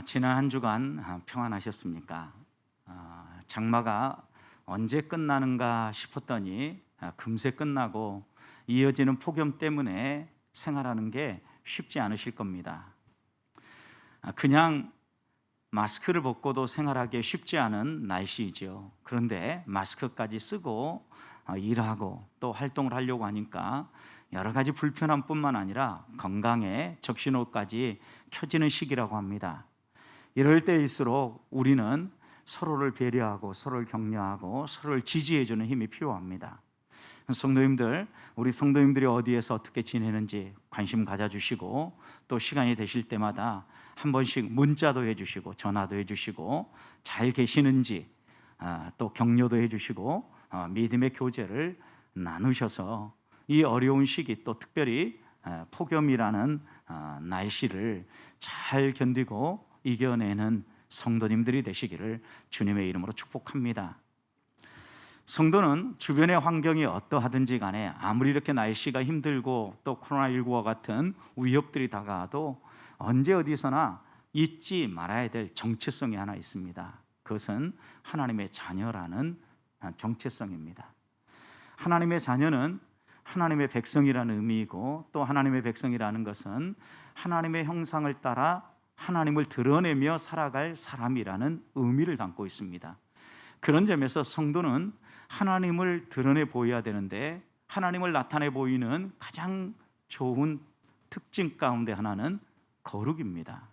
지난 한 주간 평안하셨습니까? 장마가 언제 끝나는가 싶었더니 금세 끝나고 이어지는 폭염 때문에 생활하는 게 쉽지 않으실 겁니다. 그냥 마스크를 벗고도 생활하기 쉽지 않은 날씨이죠. 그런데 마스크까지 쓰고 일하고 또 활동을 하려고 하니까 여러 가지 불편함뿐만 아니라 건강에 적신호까지 켜지는 시기라고 합니다. 이럴 때일수록 우리는 서로를 배려하고 서로를 격려하고 서로를 지지해주는 힘이 필요합니다. 성도님들, 우리 성도님들이 어디에서 어떻게 지내는지 관심 가져주시고 또 시간이 되실 때마다 한 번씩 문자도 해주시고 전화도 해주시고 잘 계시는지 또 격려도 해주시고 믿음의 교제를 나누셔서 이 어려운 시기 또 특별히 폭염이라는 날씨를 잘 견디고 이겨내는 성도님들이 되시기를 주님의 이름으로 축복합니다. 성도는 주변의 환경이 어떠하든지 간에 아무리 이렇게 날씨가 힘들고 또 코로나19와 같은 위협들이 다가와도 언제 어디서나 잊지 말아야 될 정체성이 하나 있습니다. 그것은 하나님의 자녀라는 정체성입니다. 하나님의 자녀는 하나님의 백성이라는 의미이고 또 하나님의 백성이라는 것은 하나님의 형상을 따라 하나님을 드러내며 살아갈 사람이라는 의미를 담고 있습니다. 그런 점에서 성도는 하나님을 드러내 보여야 되는데 하나님을 나타내 보이는 가장 좋은 특징 가운데 하나는 거룩입니다.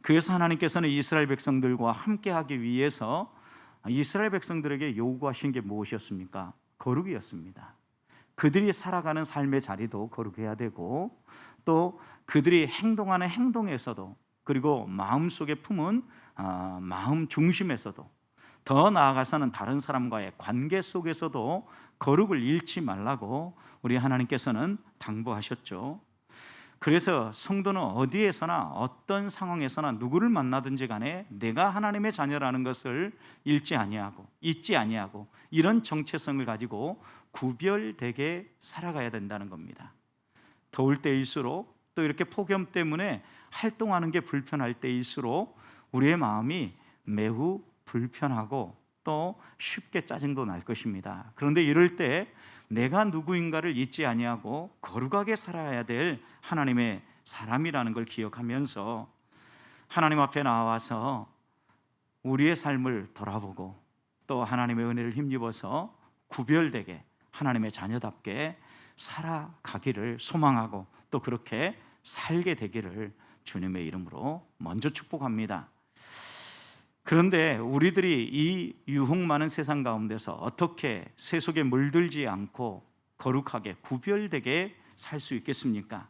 그래서 하나님께서는 이스라엘 백성들과 함께하기 위해서 이스라엘 백성들에게 요구하신 게 무엇이었습니까? 거룩이었습니다. 그들이 살아가는 삶의 자리도 거룩해야 되고 또 그들이 행동하는 행동에서도 그리고 마음속에 품은 마음 중심에서도 더 나아가서는 다른 사람과의 관계 속에서도 거룩을 잃지 말라고 우리 하나님께서는 당부하셨죠. 그래서 성도는 어디에서나 어떤 상황에서나 누구를 만나든지 간에 내가 하나님의 자녀라는 것을 잊지 아니하고 이런 정체성을 가지고 구별되게 살아가야 된다는 겁니다. 더울 때일수록 또 이렇게 폭염 때문에 활동하는 게 불편할 때일수록 우리의 마음이 매우 불편하고 또 쉽게 짜증도 날 것입니다. 그런데 이럴 때 내가 누구인가를 잊지 아니하고 거룩하게 살아야 될 하나님의 사람이라는 걸 기억하면서 하나님 앞에 나와서 우리의 삶을 돌아보고 또 하나님의 은혜를 힘입어서 구별되게 하나님의 자녀답게 살아가기를 소망하고 또 그렇게 살게 되기를 주님의 이름으로 먼저 축복합니다. 그런데 우리들이 이 유혹 많은 세상 가운데서 어떻게 세속에 물들지 않고 거룩하게 구별되게 살 수 있겠습니까?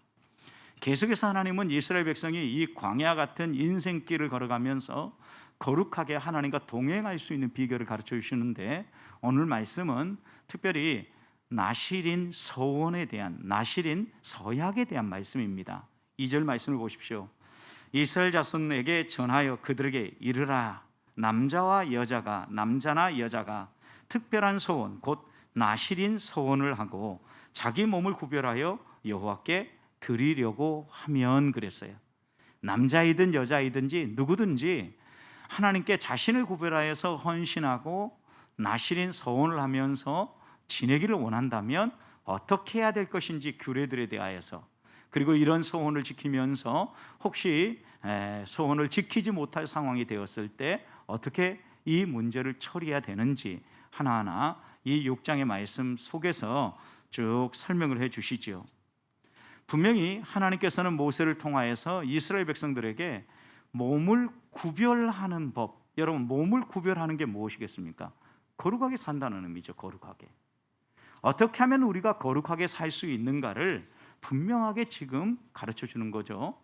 계속해서 하나님은 이스라엘 백성이 이 광야 같은 인생길을 걸어가면서 거룩하게 하나님과 동행할 수 있는 비결을 가르쳐 주시는데 오늘 말씀은 특별히 나실인 서원에 대한 나실인 서약에 대한 말씀입니다. 2절 말씀을 보십시오. 이스라엘 자손에게 전하여 그들에게 이르라. 남자나 여자가 특별한 서원 곧 나실인 서원을 하고 자기 몸을 구별하여 여호와께 드리려고 하면 그랬어요. 남자이든 여자이든지 누구든지 하나님께 자신을 구별하여서 헌신하고 나실인 서원을 하면서 지내기를 원한다면 어떻게 해야 될 것인지 규례들에 대하여서 그리고 이런 소원을 지키면서 혹시 소원을 지키지 못할 상황이 되었을 때 어떻게 이 문제를 처리해야 되는지 하나하나 이 6장의 말씀 속에서 쭉 설명을 해 주시죠. 분명히 하나님께서는 모세를 통하여서 이스라엘 백성들에게 몸을 구별하는 법, 여러분 몸을 구별하는 게 무엇이겠습니까? 거룩하게 산다는 의미죠. 거룩하게. 어떻게 하면 우리가 거룩하게 살 수 있는가를 분명하게 지금 가르쳐 주는 거죠.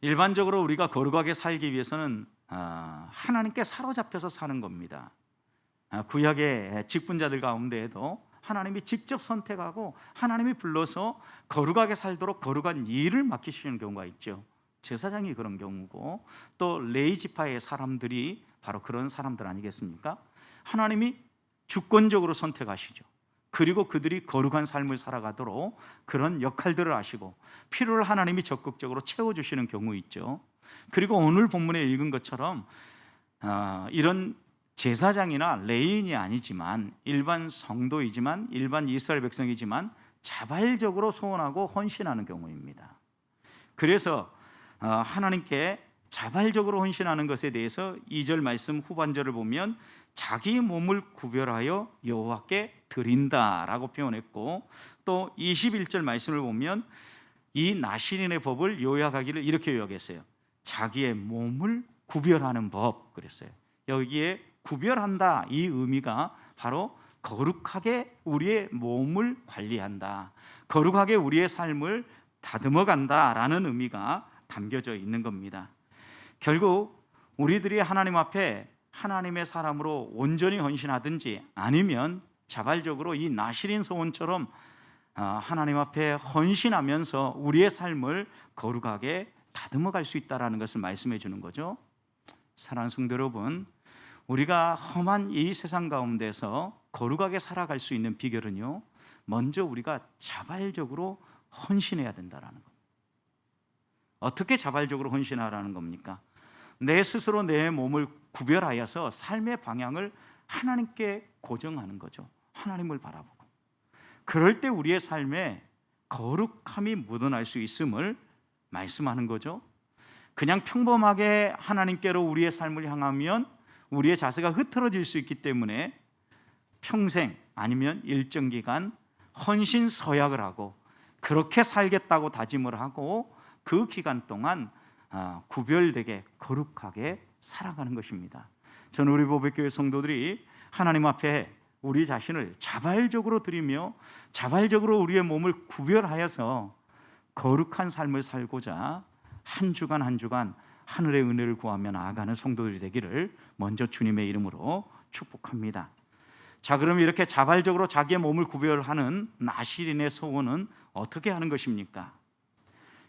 일반적으로 우리가 거룩하게 살기 위해서는 하나님께 사로잡혀서 사는 겁니다. 구약의 직분자들 가운데에도 하나님이 직접 선택하고 하나님이 불러서 거룩하게 살도록 거룩한 일을 맡기시는 경우가 있죠. 제사장이 그런 경우고 또 레위 지파의 사람들이 바로 그런 사람들 아니겠습니까? 하나님이 주권적으로 선택하시죠. 그리고 그들이 거룩한 삶을 살아가도록 그런 역할들을 하시고 필요를 하나님이 적극적으로 채워주시는 경우 있죠. 그리고 오늘 본문에 읽은 것처럼 이런 제사장이나 레위인이 아니지만 일반 성도이지만 일반 이스라엘 백성이지만 자발적으로 소원하고 헌신하는 경우입니다. 그래서 하나님께 자발적으로 헌신하는 것에 대해서 2절 말씀 후반절을 보면 자기 몸을 구별하여 여호와께 드린다라고 표현했고, 또 21절 말씀을 보면 이 나실인의 법을 요약하기를 이렇게 요약했어요. 자기의 몸을 구별하는 법 그랬어요. 여기에 구별한다, 이 의미가 바로 거룩하게 우리의 몸을 관리한다, 거룩하게 우리의 삶을 다듬어 간다라는 의미가 담겨져 있는 겁니다. 결국 우리들이 하나님 앞에 하나님의 사람으로 온전히 헌신하든지 아니면 자발적으로 이 나실인 소원처럼 하나님 앞에 헌신하면서 우리의 삶을 거룩하게 다듬어 갈 수 있다는 것을 말씀해 주는 거죠. 사랑하는 성도 여러분, 우리가 험한 이 세상 가운데서 거룩하게 살아갈 수 있는 비결은요, 먼저 우리가 자발적으로 헌신해야 된다는 겁니다. 어떻게 자발적으로 헌신하라는 겁니까? 내 스스로 내 몸을 구별하여서 삶의 방향을 하나님께 고정하는 거죠. 하나님을 바라보고. 그럴 때 우리의 삶에 거룩함이 묻어날 수 있음을 말씀하는 거죠. 그냥 평범하게 하나님께로 우리의 삶을 향하면 우리의 자세가 흐트러질 수 있기 때문에 평생 아니면 일정 기간 헌신 서약을 하고 그렇게 살겠다고 다짐을 하고 그 기간 동안 구별되게 거룩하게 살아가는 것입니다. 저는 우리 보배교회 성도들이 하나님 앞에 우리 자신을 자발적으로 드리며 자발적으로 우리의 몸을 구별하여서 거룩한 삶을 살고자 한 주간 한 주간 하늘의 은혜를 구하며 나아가는 성도들이 되기를 먼저 주님의 이름으로 축복합니다. 자, 그럼 이렇게 자발적으로 자기의 몸을 구별하는 나실인의 소원은 어떻게 하는 것입니까?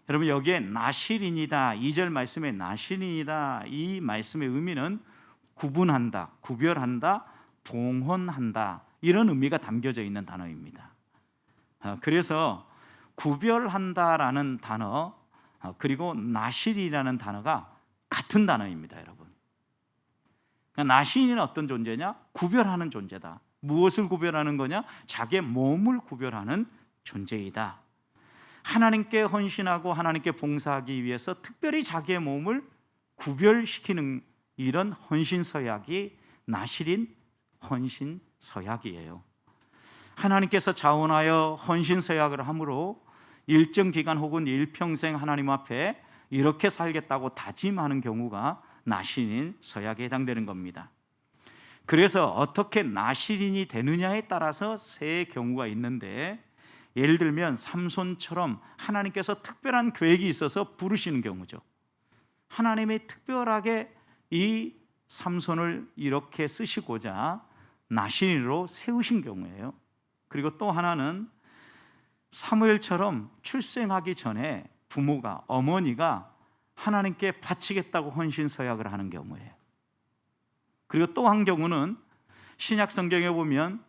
여러분, 여기에 나실인이다, 2절 말씀에 나실인이다, 이 말씀의 의미는 구분한다, 구별한다, 봉헌한다, 이런 의미가 담겨져 있는 단어입니다. 그래서 구별한다라는 단어 그리고 나실이라는 단어가 같은 단어입니다, 여러분. 그러니까 나실인은 어떤 존재냐? 구별하는 존재다. 무엇을 구별하는 거냐? 자기의 몸을 구별하는 존재이다. 하나님께 헌신하고 하나님께 봉사하기 위해서 특별히 자기의 몸을 구별시키는 이런 헌신 서약이 나실인 헌신 서약이에요. 하나님께서 자원하여 헌신 서약을 함으로 일정 기간 혹은 일평생 하나님 앞에 이렇게 살겠다고 다짐하는 경우가 나실인 서약에 해당되는 겁니다. 그래서 어떻게 나실인이 되느냐에 따라서 세 경우가 있는데, 예를 들면 삼손처럼 하나님께서 특별한 계획이 있어서 부르시는 경우죠. 하나님이 특별하게 이 삼손을 이렇게 쓰시고자 나실인으로 세우신 경우예요. 그리고 또 하나는 사무엘처럼 출생하기 전에 부모가, 어머니가 하나님께 바치겠다고 헌신 서약을 하는 경우예요. 그리고 또 한 경우는 신약 성경에 보면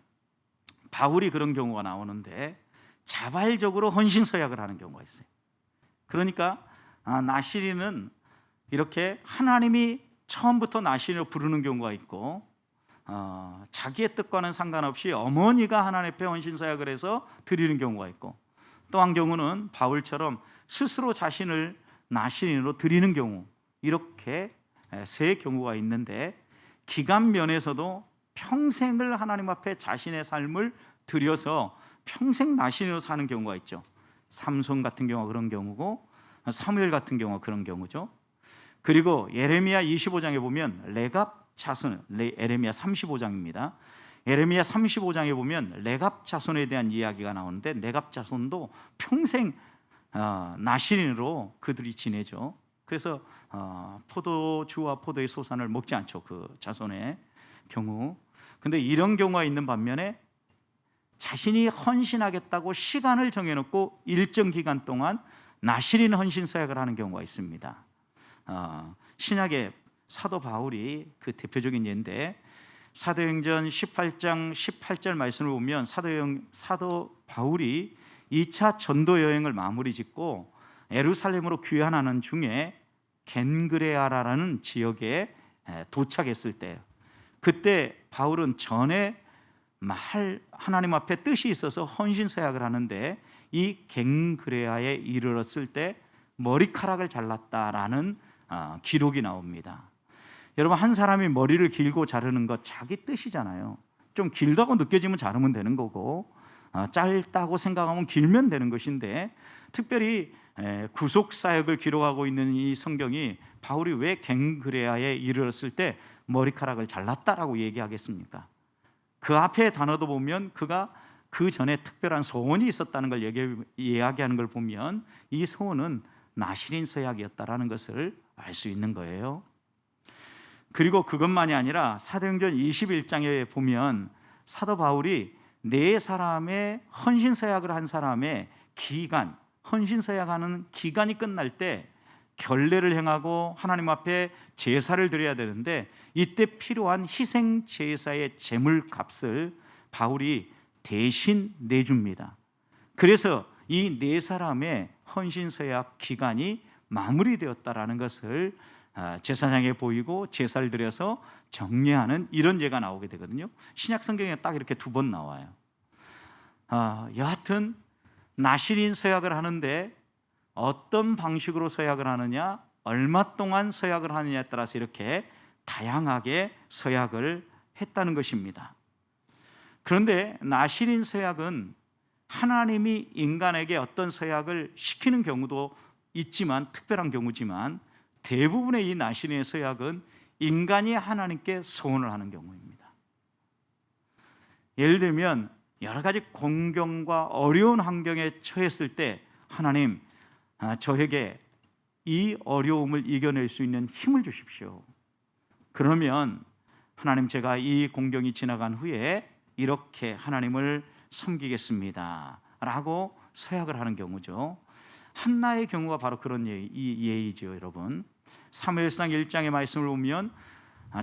바울이 그런 경우가 나오는데 자발적으로 헌신 서약을 하는 경우가 있어요. 그러니까 나실인은 이렇게 하나님이 처음부터 나실인으로 부르는 경우가 있고, 자기의 뜻과는 상관없이 어머니가 하나님 앞에 헌신 서약을 해서 드리는 경우가 있고, 또 한 경우는 바울처럼 스스로 자신을 나실인으로 드리는 경우, 이렇게 세 경우가 있는데, 기간 면에서도 평생을 하나님 앞에 자신의 삶을 드려서 평생 나실인으로 사는 경우가 있죠. 삼손 같은 경우가 그런 경우고, 사무엘 같은 경우가 그런 경우죠. 그리고 예레미야 25장에 보면 레갑 자손, 예레미야 35장입니다. 예레미야 35장에 보면 레갑 자손에 대한 이야기가 나오는데, 레갑 자손도 평생 나실인으로 그들이 지내죠. 그래서 포도주와 포도의 소산을 먹지 않죠, 그 자손의 경우. 근데 이런 경우가 있는 반면에 자신이 헌신하겠다고 시간을 정해놓고 일정 기간 동안 나실인 헌신 서약을 하는 경우가 있습니다. 신약의 사도 바울이 그 대표적인 예인데, 사도행전 18장 18절 말씀을 보면 사도 바울이 2차 전도 여행을 마무리 짓고 예루살렘으로 귀환하는 중에 겐그레아라는 지역에 도착했을 때, 그때 바울은 전에 하나님 앞에 뜻이 있어서 헌신서약을 하는데 이 겐그레아에 이르렀을 때 머리카락을 잘랐다라는 기록이 나옵니다. 여러분, 한 사람이 머리를 길고 자르는 것 자기 뜻이잖아요. 좀 길다고 느껴지면 자르면 되는 거고, 짧다고 생각하면 길면 되는 것인데, 특별히 구속 사역을 기록하고 있는 이 성경이 바울이 왜 갱그레아에 이르렀을 때 머리카락을 잘랐다라고 얘기하겠습니까? 그 앞에 단어도 보면 그가 그 전에 특별한 소원이 있었다는 걸 이야기하는 걸 보면 이 소원은 나시린 서약이었다라는 것을 알 수 있는 거예요. 그리고 그것만이 아니라 사도행전 21장에 보면 사도 바울이 네 사람의 헌신서약을 한 사람의 기간, 헌신서약하는 기간이 끝날 때 결례를 행하고 하나님 앞에 제사를 드려야 되는데, 이때 필요한 희생 제사의 제물값을 바울이 대신 내줍니다. 그래서 이 네 사람의 헌신서약 기간이 마무리되었다라는 것을 제사장에 보이고 제사를 드려서 정례하는 이런 예가 나오게 되거든요. 신약 성경에 딱 이렇게 두 번 나와요. 여하튼 나시린 서약을 하는데 어떤 방식으로 서약을 하느냐, 얼마 동안 서약을 하느냐에 따라서 이렇게 다양하게 서약을 했다는 것입니다. 그런데 나시린 서약은 하나님이 인간에게 어떤 서약을 시키는 경우도 있지만, 특별한 경우지만, 대부분의 이 나시린의 서약은 인간이 하나님께 소원을 하는 경우입니다. 예를 들면 여러 가지 공경과 어려운 환경에 처했을 때, 하나님, 저에게 이 어려움을 이겨낼 수 있는 힘을 주십시오. 그러면 하나님, 제가 이 공경이 지나간 후에 이렇게 하나님을 섬기겠습니다 라고 서약을 하는 경우죠. 한나의 경우가 바로 그런 예이죠. 여러분, 사무엘상 1장의 말씀을 보면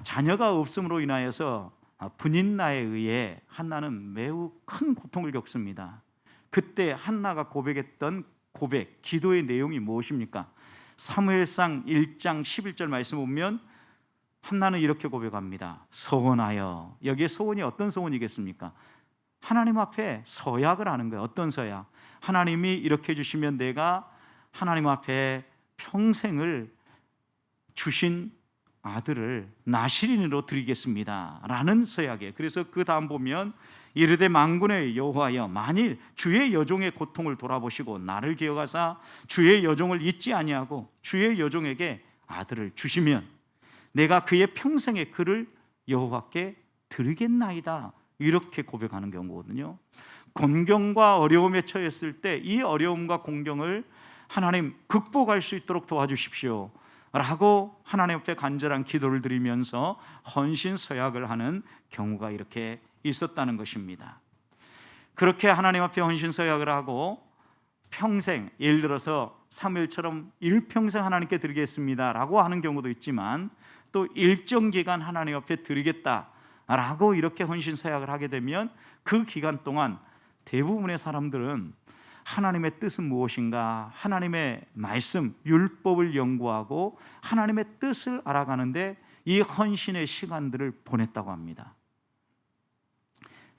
자녀가 없음으로 인하여서 분인나에 의해 한나는 매우 큰 고통을 겪습니다. 그때 한나가 고백했던 고백, 기도의 내용이 무엇입니까? 사무엘상 1장 11절 말씀 보면 한나는 이렇게 고백합니다. 서원하여. 여기에 서원이 어떤 서원이겠습니까? 하나님 앞에 서약을 하는 거예요. 어떤 서약? 하나님이 이렇게 해주시면 내가 하나님 앞에 평생을 주신 아들을 나시린으로 드리겠습니다 라는 서약이에요. 그래서 그 다음 보면 이르되 만군의 여호와여, 만일 주의 여종의 고통을 돌아보시고 나를 기억하사 주의 여종을 잊지 아니하고 주의 여종에게 아들을 주시면 내가 그의 평생의 그를 여호와께 드리겠나이다, 이렇게 고백하는 경우거든요. 곤경과 어려움에 처했을 때 이 어려움과 공경을 하나님 극복할 수 있도록 도와주십시오 라고 하나님 앞에 간절한 기도를 드리면서 헌신 서약을 하는 경우가 이렇게 있었다는 것입니다. 그렇게 하나님 앞에 헌신 서약을 하고 평생, 예를 들어서 사무엘처럼 일평생 하나님께 드리겠습니다 라고 하는 경우도 있지만, 또 일정 기간 하나님 앞에 드리겠다 라고 이렇게 헌신 서약을 하게 되면 그 기간 동안 대부분의 사람들은 하나님의 뜻은 무엇인가, 하나님의 말씀, 율법을 연구하고 하나님의 뜻을 알아가는데 이 헌신의 시간들을 보냈다고 합니다.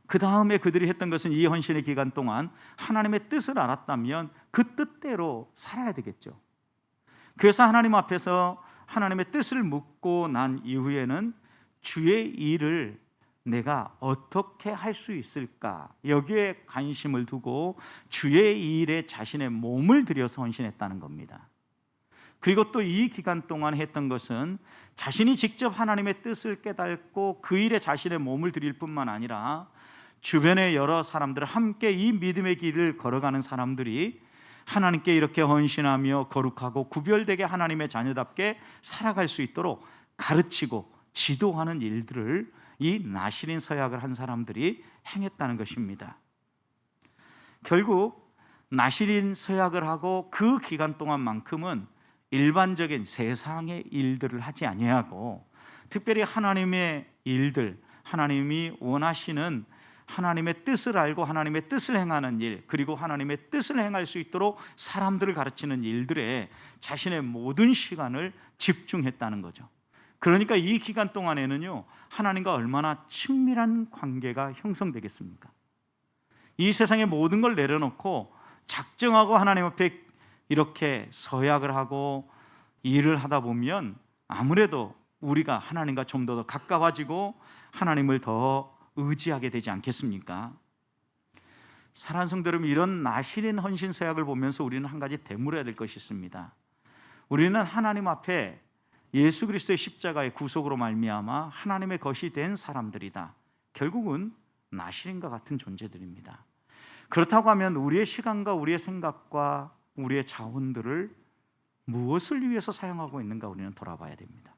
그 다음에 그들이 했던 것은 이 헌신의 기간 동안 하나님의 뜻을 알았다면 그 뜻대로 살아야 되겠죠. 그래서 하나님 앞에서 하나님의 뜻을 묻고 난 이후에는 주의 일을 내가 어떻게 할 수 있을까, 여기에 관심을 두고 주의 일에 자신의 몸을 들여서 헌신했다는 겁니다. 그리고 또 이 기간 동안 했던 것은 자신이 직접 하나님의 뜻을 깨닫고 그 일에 자신의 몸을 들일 뿐만 아니라 주변의 여러 사람들, 함께 이 믿음의 길을 걸어가는 사람들이 하나님께 이렇게 헌신하며 거룩하고 구별되게 하나님의 자녀답게 살아갈 수 있도록 가르치고 지도하는 일들을 이 나시린 서약을 한 사람들이 행했다는 것입니다. 결국 나시린 서약을 하고 그 기간 동안만큼은 일반적인 세상의 일들을 하지 아니하고 특별히 하나님의 일들, 하나님이 원하시는 하나님의 뜻을 알고 하나님의 뜻을 행하는 일, 그리고 하나님의 뜻을 행할 수 있도록 사람들을 가르치는 일들에 자신의 모든 시간을 집중했다는 거죠. 그러니까 이 기간 동안에는요, 하나님과 얼마나 친밀한 관계가 형성되겠습니까? 이 세상의 모든 걸 내려놓고 작정하고 하나님 앞에 이렇게 서약을 하고 일을 하다 보면 아무래도 우리가 하나님과 좀 더 가까워지고 하나님을 더 의지하게 되지 않겠습니까? 사랑하는 성도 여러분, 이런 나실인 헌신 서약을 보면서 우리는 한 가지 되물어야 될 것이 있습니다. 우리는 하나님 앞에 예수 그리스도의 십자가의 구속으로 말미암아 하나님의 것이 된 사람들이다. 결국은 나실인과 같은 존재들입니다. 그렇다고 하면 우리의 시간과 우리의 생각과 우리의 자원들을 무엇을 위해서 사용하고 있는가 우리는 돌아봐야 됩니다.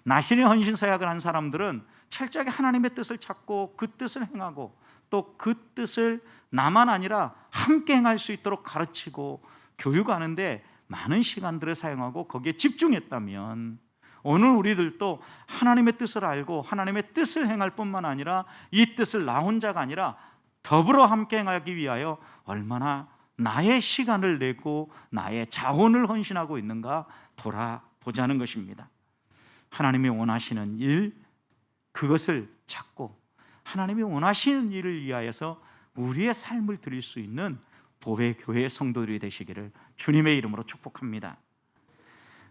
나실인 헌신 서약을 한 사람들은 철저하게 하나님의 뜻을 찾고 그 뜻을 행하고 또 그 뜻을 나만 아니라 함께 행할 수 있도록 가르치고 교육하는데 많은 시간들을 사용하고 거기에 집중했다면 오늘 우리들도 하나님의 뜻을 알고 하나님의 뜻을 행할 뿐만 아니라 이 뜻을 나 혼자가 아니라 더불어 함께 행하기 위하여 얼마나 나의 시간을 내고 나의 자원을 헌신하고 있는가 돌아보자는 것입니다. 하나님이 원하시는 일, 그것을 찾고 하나님이 원하시는 일을 위하여서 우리의 삶을 드릴 수 있는 보배 교회 성도들이 되시기를 주님의 이름으로 축복합니다.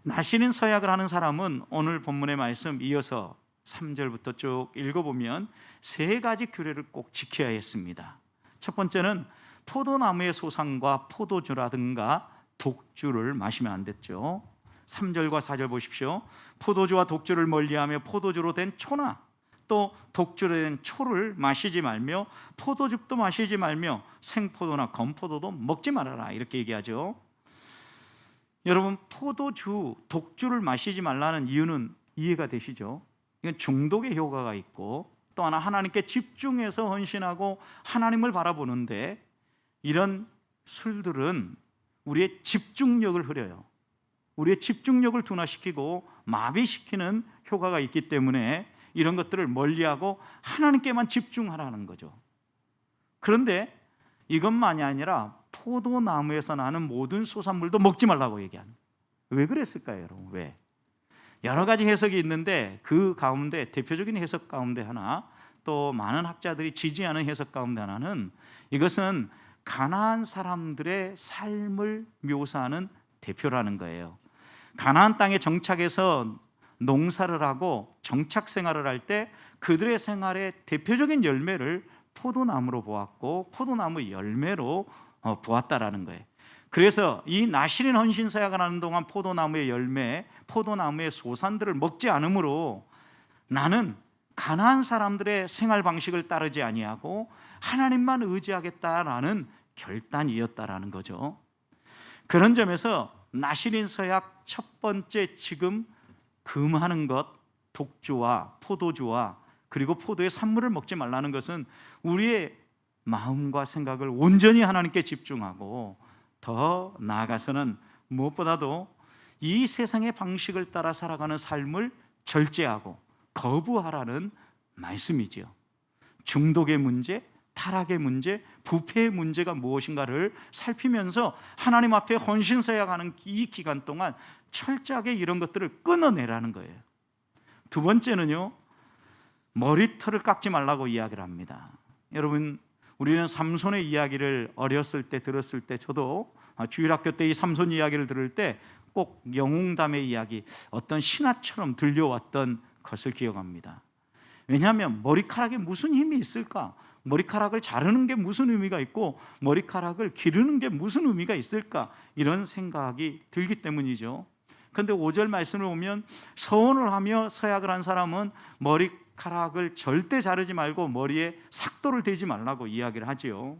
나실인 서약을 하는 사람은 오늘 본문의 말씀 이어서 3절부터 쭉 읽어보면 세 가지 규례를 꼭 지켜야 했습니다. 첫 번째는 포도나무의 소상과 포도주라든가 독주를 마시면 안 됐죠. 3절과 4절 보십시오. 포도주와 독주를 멀리하며 포도주로 된 초나 또 독주로 된 초를 마시지 말며 포도즙도 마시지 말며 생포도나 건포도도 먹지 말아라, 이렇게 얘기하죠. 여러분, 포도주, 독주를 마시지 말라는 이유는 이해가 되시죠? 이건 중독의 효과가 있고 또 하나 하나님께 집중해서 헌신하고 하나님을 바라보는데 이런 술들은 우리의 집중력을 흐려요. 우리의 집중력을 둔화시키고 마비시키는 효과가 있기 때문에 이런 것들을 멀리하고 하나님께만 집중하라는 거죠. 그런데 이것만이 아니라 포도나무에서 나는 모든 소산물도 먹지 말라고 얘기하는 거예요. 왜 그랬을까요, 여러분? 왜? 여러 가지 해석이 있는데 그 가운데 대표적인 해석 가운데 하나, 또 많은 학자들이 지지하는 해석 가운데 하나는 이것은 가나안 사람들의 삶을 묘사하는 대표라는 거예요. 가나안 땅에 정착해서 농사를 하고 정착 생활을 할 때 그들의 생활의 대표적인 열매를 포도나무로 보았고 포도나무 열매로 보았다라는 거예요. 그래서 이 나실인 헌신 서약을 하는 동안 포도나무의 열매, 포도나무의 소산들을 먹지 않으므로 나는 가나안 사람들의 생활 방식을 따르지 아니하고 하나님만 의지하겠다라는 결단이었다라는 거죠. 그런 점에서 나실인 서약 첫 번째 지금 금하는 것, 독주와 포도주와 그리고 포도의 산물을 먹지 말라는 것은 우리의 마음과 생각을 온전히 하나님께 집중하고 더 나아가서는 무엇보다도 이 세상의 방식을 따라 살아가는 삶을 절제하고 거부하라는 말씀이지요. 중독의 문제, 타락의 문제, 부패의 문제가 무엇인가를 살피면서 하나님 앞에 헌신서약하는 이 기간 동안 철저하게 이런 것들을 끊어내라는 거예요. 두 번째는요, 머리털을 깎지 말라고 이야기를 합니다. 여러분, 우리는 삼손의 이야기를 어렸을 때 들었을 때 저도 주일학교 때 이 삼손 이야기를 들을 때 꼭 영웅담의 이야기, 어떤 신화처럼 들려왔던 것을 기억합니다. 왜냐하면 머리카락에 무슨 힘이 있을까? 머리카락을 자르는 게 무슨 의미가 있고 머리카락을 기르는 게 무슨 의미가 있을까? 이런 생각이 들기 때문이죠. 그런데 5절 말씀을 보면 서원을 하며 서약을 한 사람은 머리카락을 절대 자르지 말고 머리에 삭도를 대지 말라고 이야기를 하지요.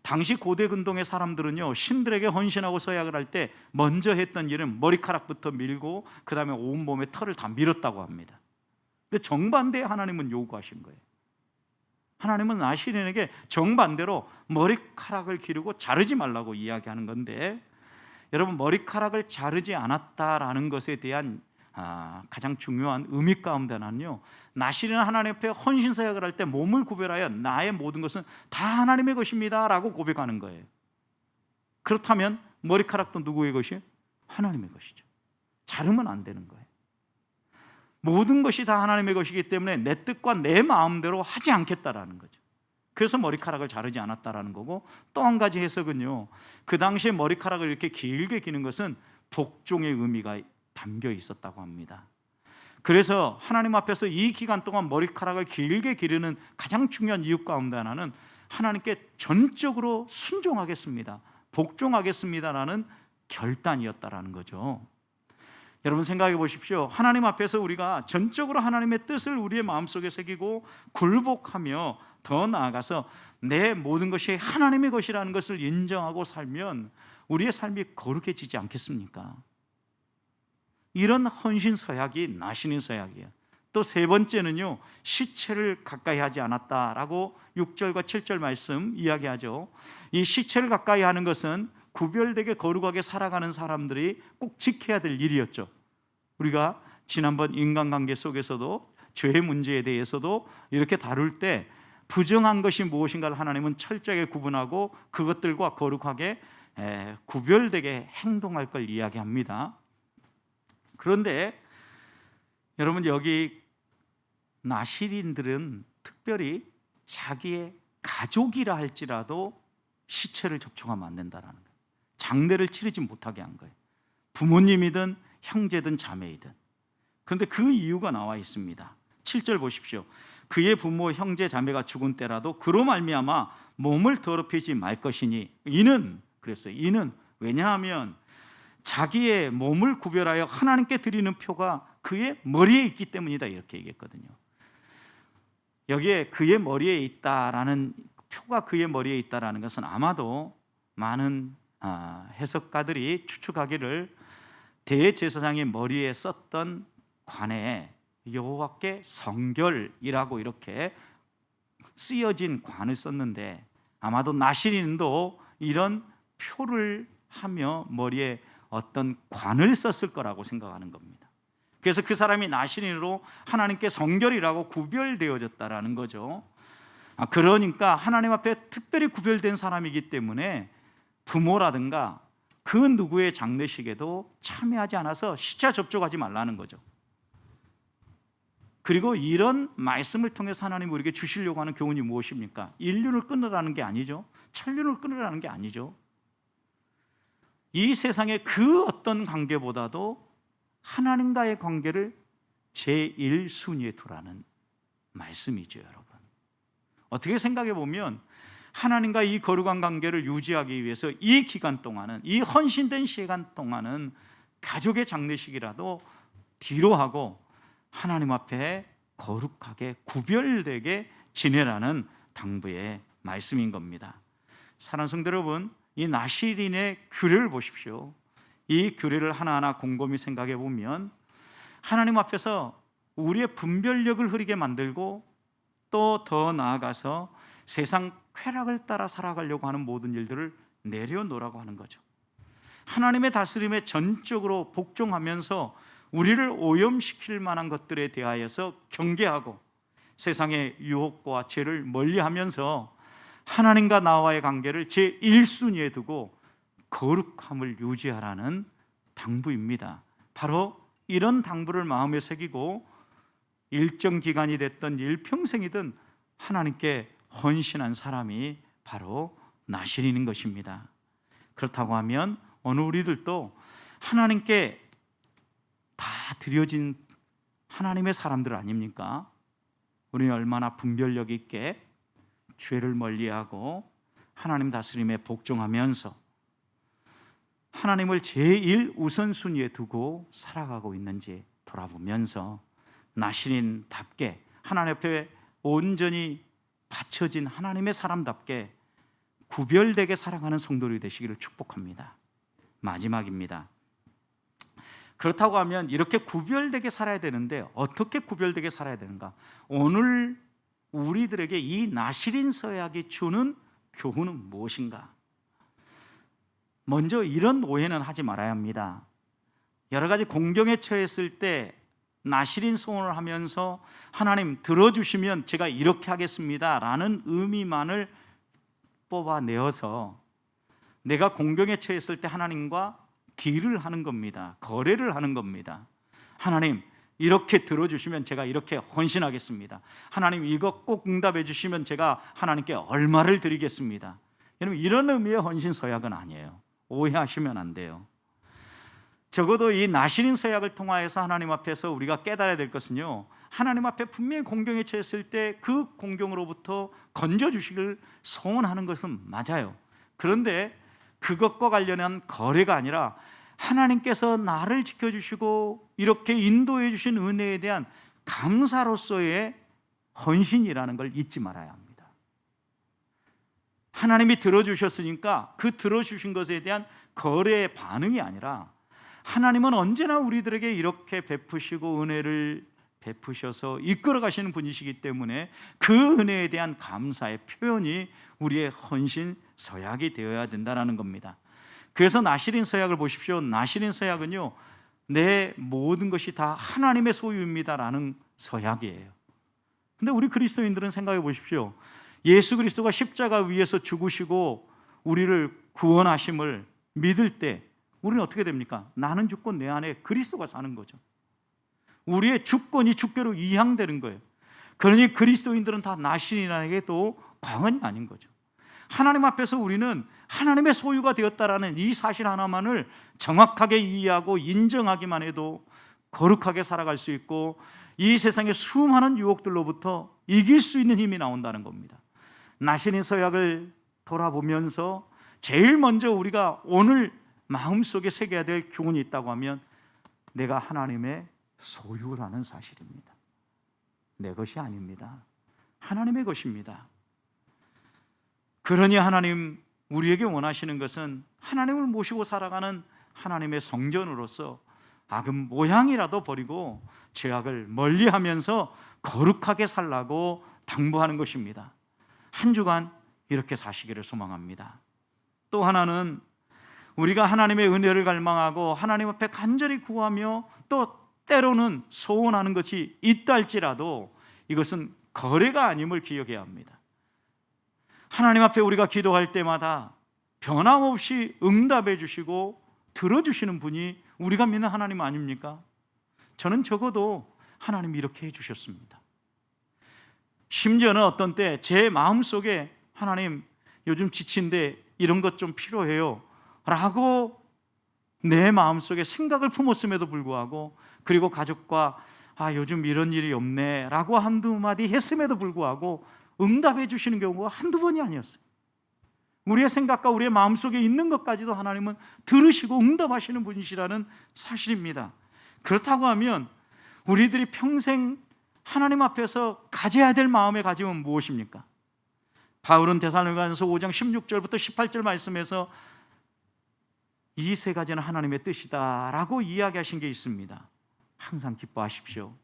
당시 고대 근동의 사람들은요, 신들에게 헌신하고 서약을 할 때 먼저 했던 일은 머리카락부터 밀고 그 다음에 온몸에 털을 다 밀었다고 합니다. 근데 정반대에 하나님은 요구하신 거예요. 하나님은 나실인에게 정반대로 머리카락을 기르고 자르지 말라고 이야기하는 건데, 여러분, 머리카락을 자르지 않았다라는 것에 대한 가장 중요한 의미 가운데 하나는요, 나시리는 하나님 앞에 헌신서약을 할 때 몸을 구별하여 나의 모든 것은 다 하나님의 것입니다 라고 고백하는 거예요. 그렇다면 머리카락도 누구의 것이에요? 하나님의 것이죠. 자르면 안 되는 거예요. 모든 것이 다 하나님의 것이기 때문에 내 뜻과 내 마음대로 하지 않겠다라는 거죠. 그래서 머리카락을 자르지 않았다라는 거고, 또 한 가지 해석은요, 그 당시에 머리카락을 이렇게 길게 기는 것은 복종의 의미가 담겨 있었다고 합니다. 그래서 하나님 앞에서 이 기간 동안 머리카락을 길게 기르는 가장 중요한 이유 가운데 하나는 하나님께 전적으로 순종하겠습니다, 복종하겠습니다라는 결단이었다라는 거죠. 여러분 생각해 보십시오. 하나님 앞에서 우리가 전적으로 하나님의 뜻을 우리의 마음속에 새기고 굴복하며, 더 나아가서 내 모든 것이 하나님의 것이라는 것을 인정하고 살면 우리의 삶이 거룩해지지 않겠습니까? 이런 헌신 서약이 나시린 서약이에요. 또 세 번째는요, 시체를 가까이 하지 않았다라고 6절과 7절 말씀 이야기하죠. 이 시체를 가까이 하는 것은 구별되게 거룩하게 살아가는 사람들이 꼭 지켜야 될 일이었죠. 우리가 지난번 인간관계 속에서도 죄의 문제에 대해서도 이렇게 다룰 때 부정한 것이 무엇인가를 하나님은 철저하게 구분하고 그것들과 거룩하게 구별되게 행동할 걸 이야기합니다. 그런데 여러분, 여기 나시린들은 특별히 자기의 가족이라 할지라도 시체를 접촉하면 안 된다는 거예요. 장례를 치르지 못하게 한 거예요. 부모님이든 형제든 자매이든. 그런데 그 이유가 나와 있습니다. 7절 보십시오. 그의 부모 형제 자매가 죽은 때라도 그로 말미암아 몸을 더럽히지 말 것이니, 이는 그랬어요. 이는 왜냐하면 자기의 몸을 구별하여 하나님께 드리는 표가 그의 머리에 있기 때문이다, 이렇게 얘기했거든요. 여기에 그의 머리에 있다라는 표가 그의 머리에 있다라는 것은 아마도 많은 해석가들이 추측하기를 대제사장의 머리에 썼던 관에 여호와께 성결이라고 이렇게 쓰여진 관을 썼는데, 아마도 나시린도 이런 표를 하며 머리에 어떤 관을 썼을 거라고 생각하는 겁니다. 그래서 그 사람이 나시린으로 하나님께 성결이라고 구별되어졌다라는 거죠. 그러니까 하나님 앞에 특별히 구별된 사람이기 때문에 부모라든가 그 누구의 장례식에도 참여하지 않아서 시체 접촉하지 말라는 거죠. 그리고 이런 말씀을 통해서 하나님 우리에게 주시려고 하는 교훈이 무엇입니까? 인륜을 끊으라는 게 아니죠. 천륜을 끊으라는 게 아니죠. 이 세상의 그 어떤 관계보다도 하나님과의 관계를 제1순위에 두라는 말씀이죠, 여러분. 어떻게 생각해 보면 하나님과 이 거룩한 관계를 유지하기 위해서 이 기간 동안은, 이 헌신된 시간 동안은 가족의 장례식이라도 뒤로 하고 하나님 앞에 거룩하게 구별되게 지내라는 당부의 말씀인 겁니다. 사랑하는 성도 여러분, 이 나시린의 규례를 보십시오. 이 규례를 하나하나 곰곰이 생각해 보면 하나님 앞에서 우리의 분별력을 흐리게 만들고, 또 더 나아가서 세상 쾌락을 따라 살아가려고 하는 모든 일들을 내려놓으라고 하는 거죠. 하나님의 다스림에 전적으로 복종하면서 우리를 오염시킬 만한 것들에 대하여서 경계하고 세상의 유혹과 죄를 멀리하면서 하나님과 나와의 관계를 제1순위에 두고 거룩함을 유지하라는 당부입니다. 바로 이런 당부를 마음에 새기고 일정 기간이 됐던 일평생이든 하나님께 헌신한 사람이 바로 나시린인 것입니다. 그렇다고 하면 오늘 우리들도 하나님께 다 드려진 하나님의 사람들 아닙니까? 우리는 얼마나 분별력 있게 죄를 멀리하고 하나님 다스림에 복종하면서 하나님을 제일 우선순위에 두고 살아가고 있는지 돌아보면서 나시린답게 하나님 앞에 온전히 바쳐진 하나님의 사람답게 구별되게 살아가는 성도들이 되시기를 축복합니다. 마지막입니다. 그렇다고 하면 이렇게 구별되게 살아야 되는데 어떻게 구별되게 살아야 되는가? 오늘 우리들에게 이 나시린 서약이 주는 교훈은 무엇인가? 먼저 이런 오해는 하지 말아야 합니다. 여러 가지 공경에 처했을 때 나시린 소원을 하면서 하나님 들어주시면 제가 이렇게 하겠습니다 라는 의미만을 뽑아내어서 내가 공경에 처했을 때 하나님과 딜을 하는 겁니다. 거래를 하는 겁니다. 하나님 이렇게 들어주시면 제가 이렇게 헌신하겠습니다. 하나님 이거 꼭 응답해 주시면 제가 하나님께 얼마를 드리겠습니다. 여러분 이런 의미의 헌신 서약은 아니에요. 오해하시면 안 돼요. 적어도 이 나시린 서약을 통하여서 하나님 앞에서 우리가 깨달아야 될 것은요, 하나님 앞에 분명히 공경에 처했을 때 그 공경으로부터 건져주시길 소원하는 것은 맞아요. 그런데 그것과 관련한 거래가 아니라 하나님께서 나를 지켜주시고 이렇게 인도해 주신 은혜에 대한 감사로서의 헌신이라는 걸 잊지 말아야 합니다. 하나님이 들어주셨으니까 그 들어주신 것에 대한 거래의 반응이 아니라 하나님은 언제나 우리들에게 이렇게 베푸시고 은혜를 베푸셔서 이끌어 가시는 분이시기 때문에 그 은혜에 대한 감사의 표현이 우리의 헌신 서약이 되어야 된다는 겁니다. 그래서 나시린 서약을 보십시오. 나시린 서약은요, 내 모든 것이 다 하나님의 소유입니다라는 서약이에요. 근데 우리 그리스도인들은 생각해 보십시오. 예수 그리스도가 십자가 위에서 죽으시고 우리를 구원하심을 믿을 때 우리는 어떻게 됩니까? 나는 죽고 내 안에 그리스도가 사는 거죠. 우리의 주권이 주께로 이양되는 거예요. 그러니 그리스도인들은 다 나신이라에게도 광언이 아닌 거죠. 하나님 앞에서 우리는 하나님의 소유가 되었다라는 이 사실 하나만을 정확하게 이해하고 인정하기만 해도 거룩하게 살아갈 수 있고 이 세상의 수많은 유혹들로부터 이길 수 있는 힘이 나온다는 겁니다. 나신의 서약을 돌아보면서 제일 먼저 우리가 오늘 마음속에 새겨야 될 교훈이 있다고 하면 내가 하나님의 소유라는 사실입니다. 내 것이 아닙니다. 하나님의 것입니다. 그러니 하나님 우리에게 원하시는 것은 하나님을 모시고 살아가는 하나님의 성전으로서 악은 모양이라도 버리고 죄악을 멀리하면서 거룩하게 살라고 당부하는 것입니다. 한 주간 이렇게 사시기를 소망합니다. 또 하나는 우리가 하나님의 은혜를 갈망하고 하나님 앞에 간절히 구하며 또 때로는 소원하는 것이 있다 할지라도 이것은 거래가 아님을 기억해야 합니다. 하나님 앞에 우리가 기도할 때마다 변함없이 응답해 주시고 들어주시는 분이 우리가 믿는 하나님 아닙니까? 저는 적어도 하나님이 이렇게 해주셨습니다. 심지어는 어떤 때 제 마음속에 하나님 요즘 지친데 이런 것 좀 필요해요 라고 내 마음속에 생각을 품었음에도 불구하고 그리고 가족과 요즘 이런 일이 없네 라고 한두 마디 했음에도 불구하고 응답해 주시는 경우가 한두 번이 아니었어요. 우리의 생각과 우리의 마음속에 있는 것까지도 하나님은 들으시고 응답하시는 분이시라는 사실입니다. 그렇다고 하면 우리들이 평생 하나님 앞에서 가져야 될 마음의 가짐은 무엇입니까? 바울은 데살로니가전서 5장 16절부터 18절 말씀에서 이 세 가지는 하나님의 뜻이다 라고 이야기하신 게 있습니다. 항상 기뻐하십시오.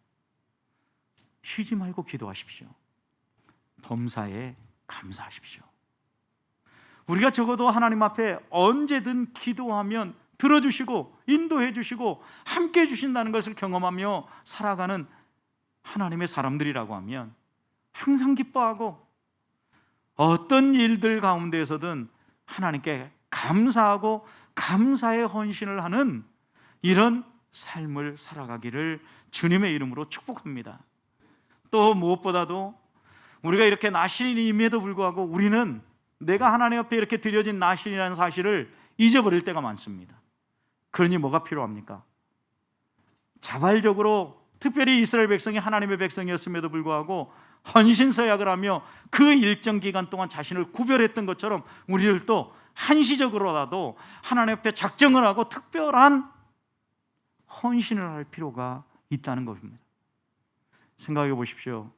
쉬지 말고 기도하십시오. 범사에 감사하십시오. 우리가 적어도 하나님 앞에 언제든 기도하면 들어주시고 인도해 주시고 함께 해주신다는 것을 경험하며 살아가는 하나님의 사람들이라고 하면 항상 기뻐하고 어떤 일들 가운데에서든 하나님께 감사하고 감사의 헌신을 하는 이런 삶을 살아가기를 주님의 이름으로 축복합니다. 또 무엇보다도 우리가 이렇게 나신임에도 불구하고 우리는 내가 하나님 앞에 이렇게 드려진 나신이라는 사실을 잊어버릴 때가 많습니다. 그러니 뭐가 필요합니까? 자발적으로 특별히 이스라엘 백성이 하나님의 백성이었음에도 불구하고 헌신서약을 하며 그 일정 기간 동안 자신을 구별했던 것처럼 우리들도 한시적으로라도 하나님 앞에 작정을 하고 특별한 헌신을 할 필요가 있다는 것입니다. 생각해 보십시오.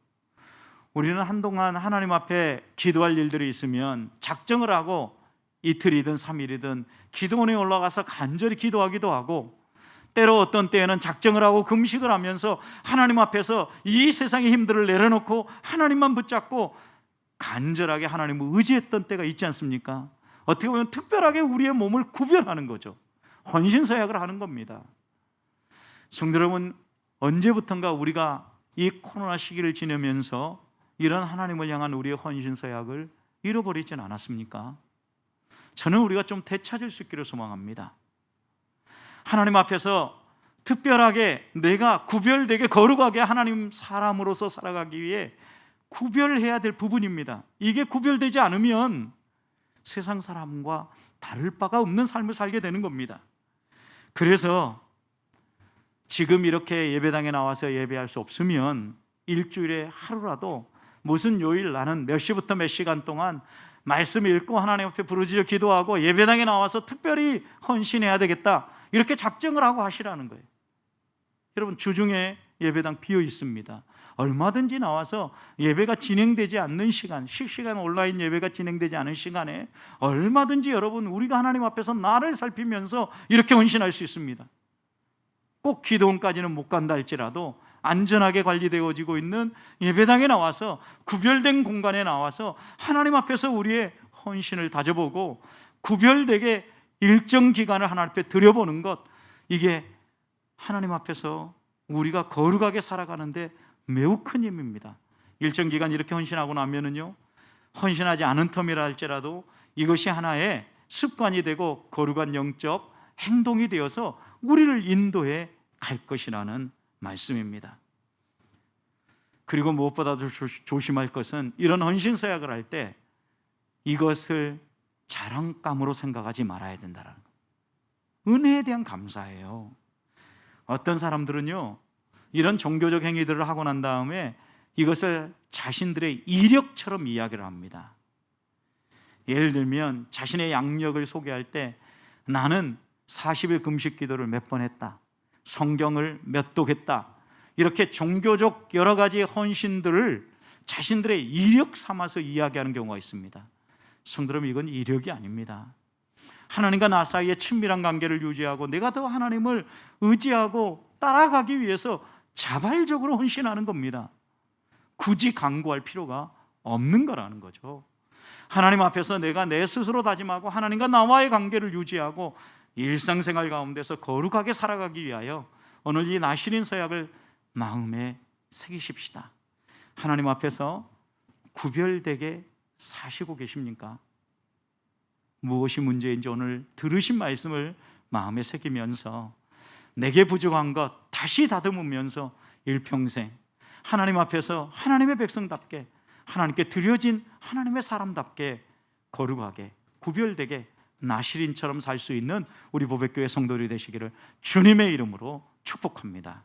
우리는 한동안 하나님 앞에 기도할 일들이 있으면 작정을 하고 이틀이든 3일이든 기도원에 올라가서 간절히 기도하기도 하고 때로 어떤 때에는 작정을 하고 금식을 하면서 하나님 앞에서 이 세상의 힘들을 내려놓고 하나님만 붙잡고 간절하게 하나님을 의지했던 때가 있지 않습니까? 어떻게 보면 특별하게 우리의 몸을 구별하는 거죠. 헌신서약을 하는 겁니다. 성도 여러분, 언제부턴가 우리가 이 코로나 시기를 지내면서 이런 하나님을 향한 우리의 헌신 서약을 잃어버리진 않았습니까? 저는 우리가 좀 되찾을 수 있기를 소망합니다. 하나님 앞에서 특별하게 내가 구별되게 거룩하게 하나님 사람으로서 살아가기 위해 구별해야 될 부분입니다. 이게 구별되지 않으면 세상 사람과 다를 바가 없는 삶을 살게 되는 겁니다. 그래서 지금 이렇게 예배당에 나와서 예배할 수 없으면 일주일에 하루라도 무슨 요일 나는 몇 시부터 몇 시간 동안 말씀 읽고 하나님 앞에 부르짖어 기도하고 예배당에 나와서 특별히 헌신해야 되겠다, 이렇게 작정을 하고 하시라는 거예요. 여러분, 주중에 예배당 비어 있습니다. 얼마든지 나와서 예배가 진행되지 않는 시간, 실시간 온라인 예배가 진행되지 않은 시간에 얼마든지 여러분, 우리가 하나님 앞에서 나를 살피면서 이렇게 헌신할 수 있습니다. 꼭 기도원까지는 못 간다 할지라도 안전하게 관리되어지고 있는 예배당에 나와서, 구별된 공간에 나와서 하나님 앞에서 우리의 헌신을 다져보고 구별되게 일정 기간을 하나님 앞에 드려보는 것, 이게 하나님 앞에서 우리가 거룩하게 살아가는데 매우 큰 힘입니다. 일정 기간 이렇게 헌신하고 나면은요, 헌신하지 않은 텀이라 할지라도 이것이 하나의 습관이 되고 거룩한 영적 행동이 되어서 우리를 인도해 갈 것이라는 말씀입니다. 그리고 무엇보다도 조심할 것은, 이런 헌신 서약을 할 때 이것을 자랑감으로 생각하지 말아야 된다는 것. 은혜에 대한 감사예요. 어떤 사람들은요, 이런 종교적 행위들을 하고 난 다음에 이것을 자신들의 이력처럼 이야기를 합니다. 예를 들면 자신의 양력을 소개할 때 나는 40일 금식 기도를 몇 번 했다, 성경을 몇 독 했다, 이렇게 종교적 여러 가지 헌신들을 자신들의 이력 삼아서 이야기하는 경우가 있습니다. 성도 여러분, 이건 이력이 아닙니다. 하나님과 나 사이에 친밀한 관계를 유지하고 내가 더 하나님을 의지하고 따라가기 위해서 자발적으로 헌신하는 겁니다. 굳이 강구할 필요가 없는 거라는 거죠. 하나님 앞에서 내가 내 스스로 다짐하고 하나님과 나와의 관계를 유지하고 일상생활 가운데서 거룩하게 살아가기 위하여 오늘 이 나시린 서약을 마음에 새기십시다. 하나님 앞에서 구별되게 사시고 계십니까? 무엇이 문제인지 오늘 들으신 말씀을 마음에 새기면서 내게 부족한 것 다시 다듬으면서 일평생 하나님 앞에서 하나님의 백성답게, 하나님께 드려진 하나님의 사람답게 거룩하게 구별되게 나시린처럼 살 수 있는 우리 보배교회 성도들이 되시기를 주님의 이름으로 축복합니다.